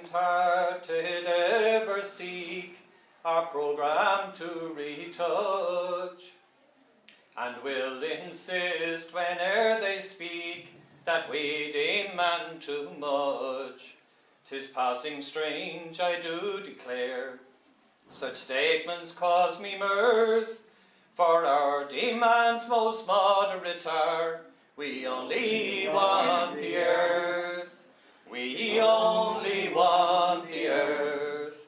Hearted ever seek our programme to retouch, and will insist whene'er they speak that we demand too much. 'Tis passing strange, I do declare, such statements cause me mirth, for our demands most moderate are, we only want the earth. We only want the earth.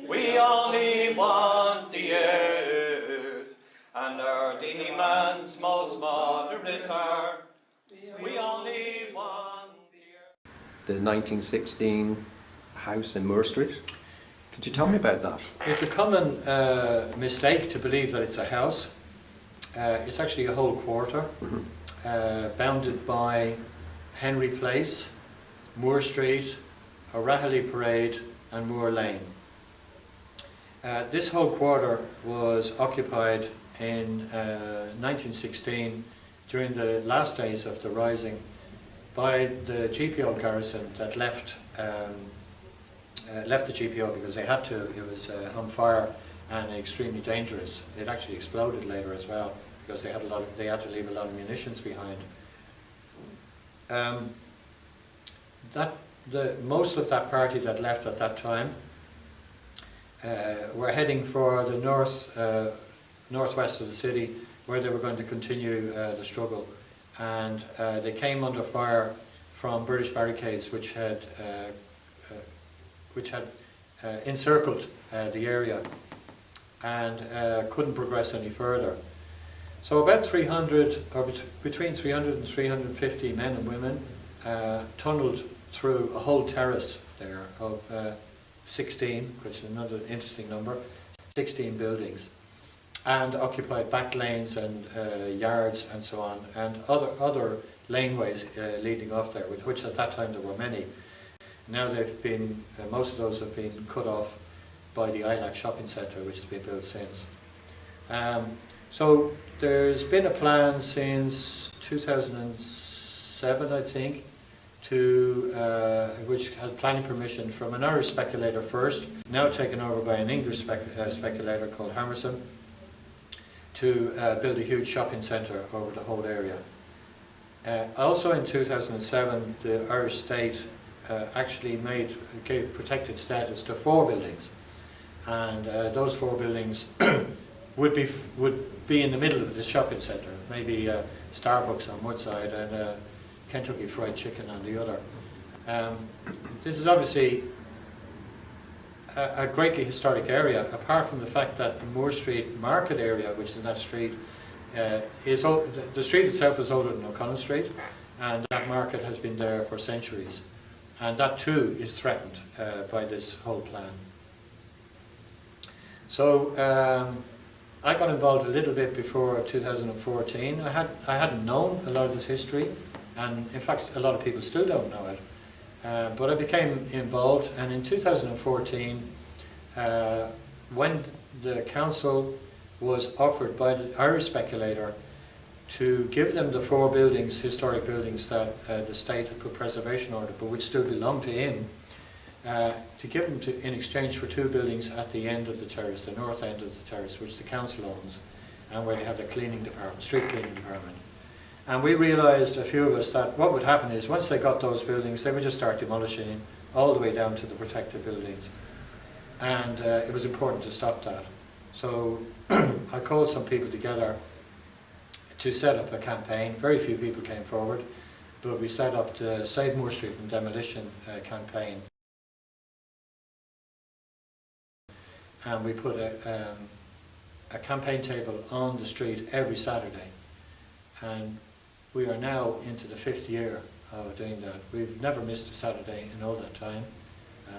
We only want the earth. And our demands most moderate are, we only want the earth. The 1916 house in Moore Street. Could you tell me about that? It's a common mistake to believe that it's a house. It's actually a whole quarter, bounded by Henry Place, Moore Street, O'Rahilly Parade and Moore Lane. This whole quarter was occupied in 1916 during the last days of the Rising by the GPO garrison that left the GPO because they had to. It was on fire and extremely dangerous. It actually exploded later as well because they had to leave a lot of munitions behind. Most of that party that left at that time were heading for the northwest of the city, where they were going to continue the struggle, and they came under fire from British barricades which had encircled the area and couldn't progress any further. So about 300, or between 300 and 350 men and women tunnelled through a whole terrace there of 16, which is another interesting number, 16 buildings, and occupied back lanes and yards and so on, and other laneways leading off there, which at that time there were many. Now they've been, most of those have been cut off by the ILAC shopping centre, which has been built since. So there's been a plan since 2007, I think, which had planning permission from an Irish speculator first, now taken over by an English speculator called Hammerson, to build a huge shopping centre over the whole area. Also in 2007, the Irish state actually gave protected status to 4 buildings, and those 4 buildings would be in the middle of the shopping centre, maybe Starbucks on one side and Kentucky Fried Chicken on the other. This is obviously a greatly historic area, apart from the fact that the Moore Street market area, which is in that street, the street itself is older than O'Connell Street, and that market has been there for centuries. And that too is threatened by this whole plan. So I got involved a little bit before 2014. I hadn't known a lot of this history, and in fact a lot of people still don't know it. But I became involved, and in 2014, when the council was offered by the Irish speculator to give them the 4 buildings, historic buildings that the state had put preservation order, but which still belonged to him, to give them in exchange for 2 buildings at the end of the terrace, the north end of the terrace, which the council owns, and where they have the cleaning department, street cleaning department. And we realised, a few of us, that what would happen is once they got those buildings, they would just start demolishing all the way down to the protected buildings. And it was important to stop that. So I called some people together to set up a campaign. Very few people came forward, but we set up the Save Moore Street from Demolition campaign. And we put a campaign table on the street every Saturday. And we are now into the 5th year of doing that. We've never missed a Saturday in all that time.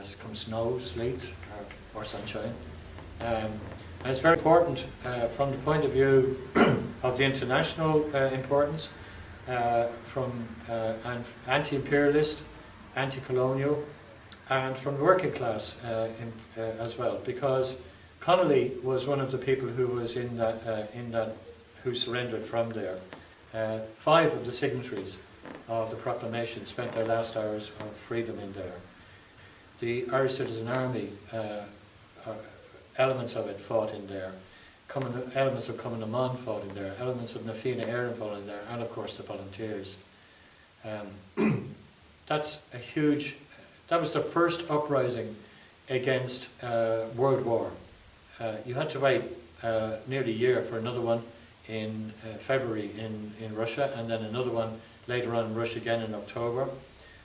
It's come snow, sleet, or sunshine. And it's very important from the point of view of the international importance, from anti-imperialist, anti-colonial, and from the working class as well, because Connolly was one of the people who was who surrendered from there. 5 of the signatories of the proclamation spent their last hours of freedom in there. the Irish Citizen Army, elements of it fought in there. Elements of Cumann na mBan fought in there. Elements of Na Fianna Éireann fought in there, and of course the volunteers. That's a huge. That was the first uprising against World War. You had to wait nearly a year for another one in February in Russia, and then another one later on in Russia again in October,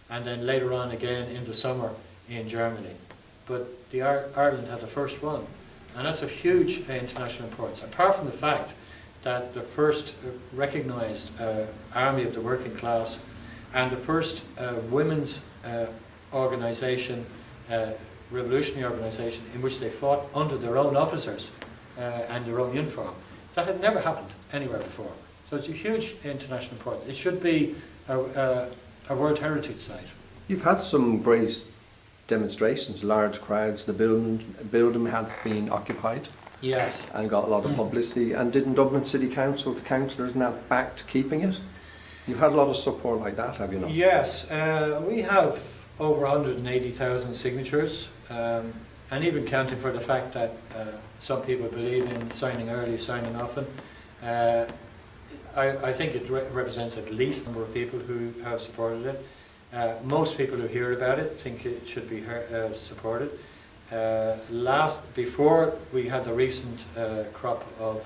and then later on again in the summer in Germany. But Ireland had the first one, and that's of huge international importance. Apart from the fact that the first recognised army of the working class and the first women's organisation, revolutionary organisation, in which they fought under their own officers and their own uniform. That had never happened anywhere before. So it's a huge international importance. It should be a World Heritage Site. You've had some great demonstrations, large crowds. The building has been occupied. Yes. And got a lot of publicity. And didn't Dublin City Council, the councillors, now backed keeping it? You've had a lot of support like that, have you not? Yes. We have over 180,000 signatures. And even counting for the fact that some people believe in signing early, signing often, I think it represents at least the number of people who have supported it. Most people who hear about it think it should be supported. Before we had the recent crop of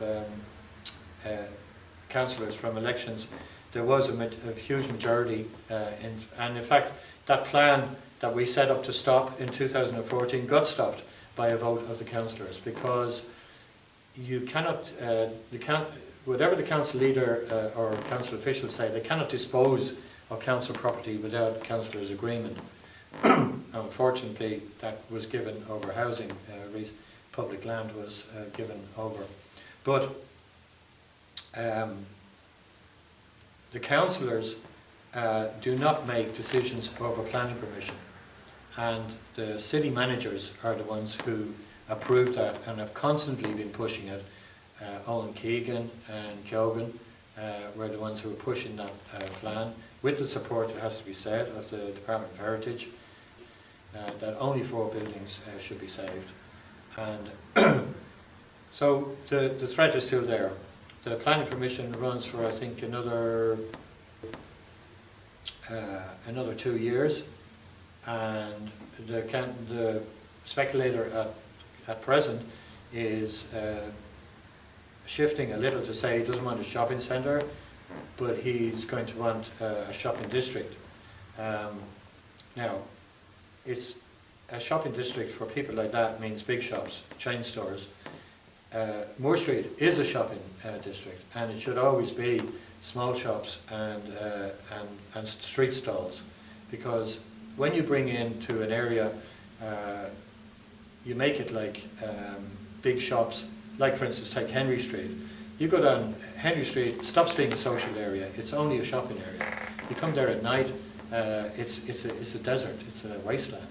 councillors from elections, there was a huge majority, and in fact that plan that we set up to stop in 2014 got stopped by a vote of the councillors, because you cannot, whatever the council leader or council officials say, they cannot dispose of council property without councillors' agreement. Unfortunately, that was given over. Housing, public land was given over. But the councillors do not make decisions over planning permission, and the city managers are the ones who approve that and have constantly been pushing it. Owen Keegan and Keoghan were the ones who were pushing that plan, with the support, it has to be said, of the Department of Heritage, that only 4 buildings should be saved. And so the threat is still there. The planning permission runs for, I think, another 2 years, and the speculator at present is shifting a little to say he doesn't want a shopping centre, but he's going to want a shopping district. Now, it's a shopping district for people like that means big shops, chain stores. Moore Street is a shopping district, and it should always be small shops and street stalls, because when you bring into an area, you make it like big shops. Like, for instance, take Henry Street. You go down Henry Street, it stops being a social area, it's only a shopping area. You come there at night, it's a desert, it's a wasteland.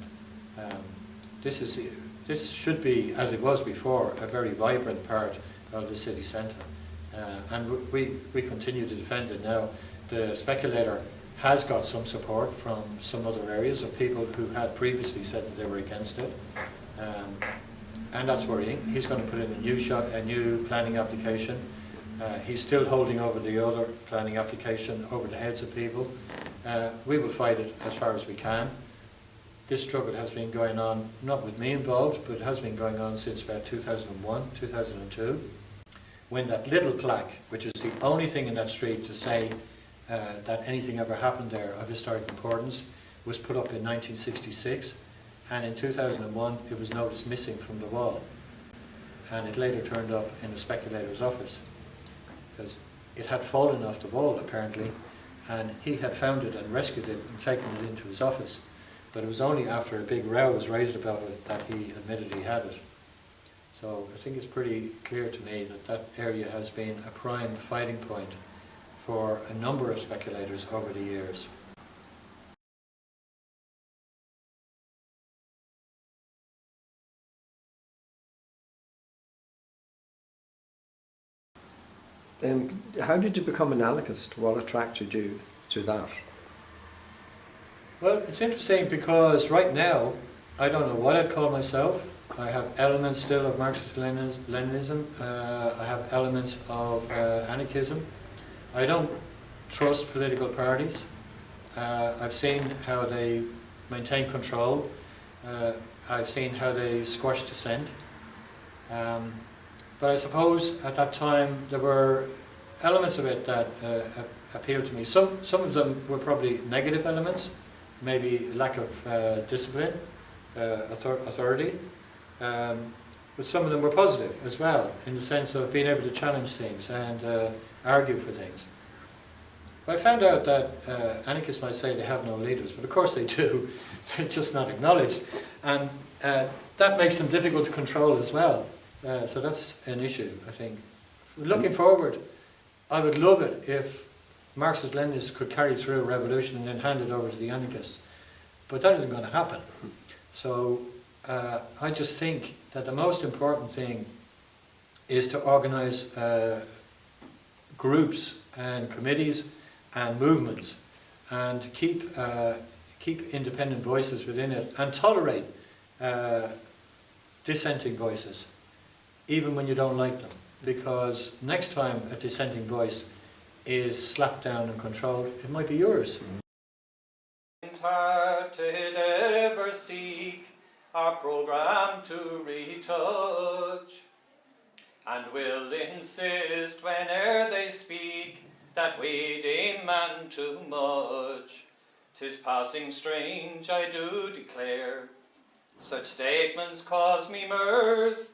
This should be, as it was before, a very vibrant part of the city centre. And we continue to defend it now. The speculator has got some support from some other areas of people who had previously said that they were against it. And that's worrying. He's going to put in a new planning application. He's still holding over the other planning application over the heads of people. We will fight it as far as we can. This struggle has been going on, not with me involved, but it has been going on since about 2001, 2002, when that little plaque, which is the only thing in that street to say that anything ever happened there of historic importance, was put up in 1966. And in 2001 it was noticed missing from the wall, and it later turned up in the speculator's office, because it had fallen off the wall apparently, and he had found it and rescued it and taken it into his office. But it was only after a big row was raised about it that he admitted he had it. So I think it's pretty clear to me that that area has been a prime fighting point for a number of speculators over the years. How did you become an anarchist? What attracted you to that? Well, it's interesting because right now I don't know what I'd call myself. I have elements still of Marxism-Leninism. I have elements of anarchism. I don't trust political parties. I've seen how they maintain control. I've seen how they squash dissent. But I suppose at that time there were elements of it that appealed to me. Some of them were probably negative elements, maybe lack of discipline, authority. But some of them were positive as well, in the sense of being able to challenge things and argue for things. I found out that anarchists might say they have no leaders, but of course they do. They're just not acknowledged. And that makes them difficult to control as well. So that's an issue, I think. Looking forward, I would love it if Marxist-Leninists could carry through a revolution and then hand it over to the anarchists. But that isn't going to happen. So I just think that the most important thing is to organise groups and committees and movements and keep independent voices within it and tolerate dissenting voices, even when you don't like them. Because next time a dissenting voice is slapped down and controlled, it might be yours. Hearted ever seek our programme to retouch, and will insist whene'er they speak that we demand too much. 'Tis passing strange, I do declare, such statements cause me mirth,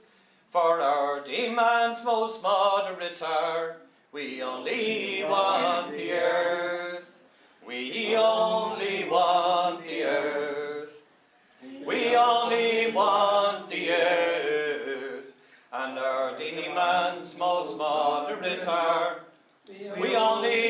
for our demands most moderate are, we only want the earth. We only want the earth. We only want the earth. And our demands most moderate are, we only